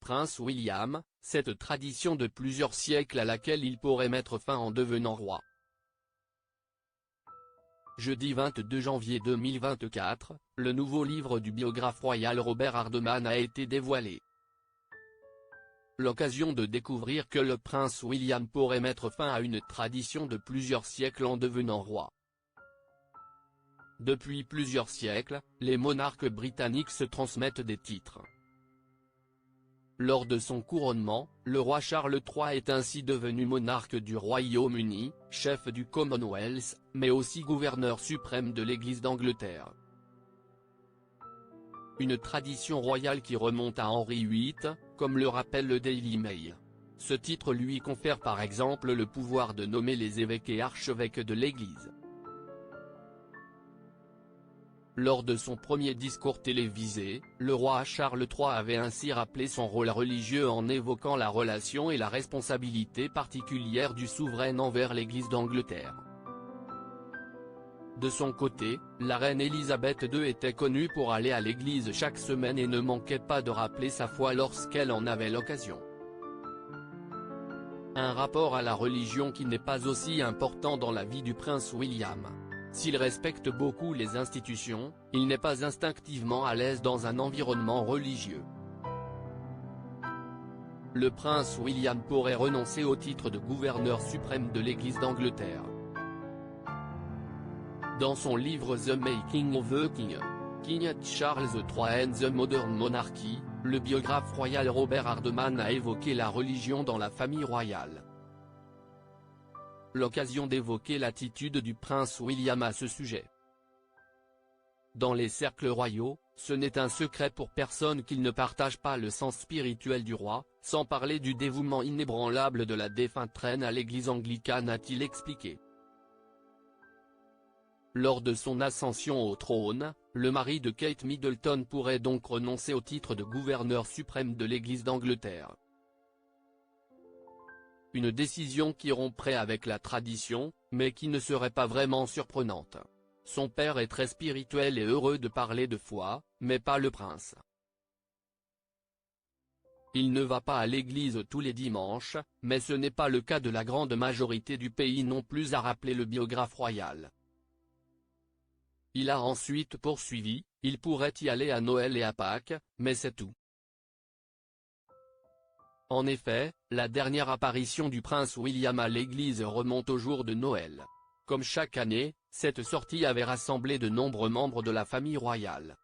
prince William, cette tradition de plusieurs siècles à laquelle il pourrait mettre fin en devenant roi. Jeudi 22 janvier 2024, le nouveau livre du biographe royal Robert Hardman a été dévoilé. L'occasion de découvrir que le prince William pourrait mettre fin à une tradition de plusieurs siècles en devenant roi. Depuis plusieurs siècles, les monarques britanniques se transmettent des titres. Lors de son couronnement, le roi Charles III est ainsi devenu monarque du Royaume-Uni, chef du Commonwealth, mais aussi gouverneur suprême de l'Église d'Angleterre. Une tradition royale qui remonte à Henri VIII, comme le rappelle le Daily Mail. Ce titre lui confère par exemple le pouvoir de nommer les évêques et archevêques de l'Église. Lors de son premier discours télévisé, le roi Charles III avait ainsi rappelé son rôle religieux en évoquant la relation et la responsabilité particulière du souverain envers l'Église d'Angleterre. De son côté, la reine Elisabeth II était connue pour aller à l'église chaque semaine et ne manquait pas de rappeler sa foi lorsqu'elle en avait l'occasion. Un rapport à la religion qui n'est pas aussi important dans la vie du prince William. S'il respecte beaucoup les institutions, il n'est pas instinctivement à l'aise dans un environnement religieux. Le prince William pourrait renoncer au titre de gouverneur suprême de l'Église d'Angleterre. Dans son livre The Making of a King, King Charles III and the Modern Monarchy, le biographe royal Robert Hardman a évoqué la religion dans la famille royale. L'occasion d'évoquer l'attitude du prince William à ce sujet. Dans les cercles royaux, ce n'est un secret pour personne qu'il ne partage pas le sens spirituel du roi, sans parler du dévouement inébranlable de la défunte reine à l'église anglicane, a-t-il expliqué. Lors de son ascension au trône, le mari de Kate Middleton pourrait donc renoncer au titre de gouverneur suprême de l'Église d'Angleterre. Une décision qui romprait avec la tradition, mais qui ne serait pas vraiment surprenante. Son père est très spirituel et heureux de parler de foi, mais pas le prince. Il ne va pas à l'église tous les dimanches, mais ce n'est pas le cas de la grande majorité du pays non plus, a rappelé le biographe royal. Il a ensuite poursuivi, il pourrait y aller à Noël et à Pâques, mais c'est tout. En effet, la dernière apparition du prince William à l'église remonte au jour de Noël. Comme chaque année, cette sortie avait rassemblé de nombreux membres de la famille royale.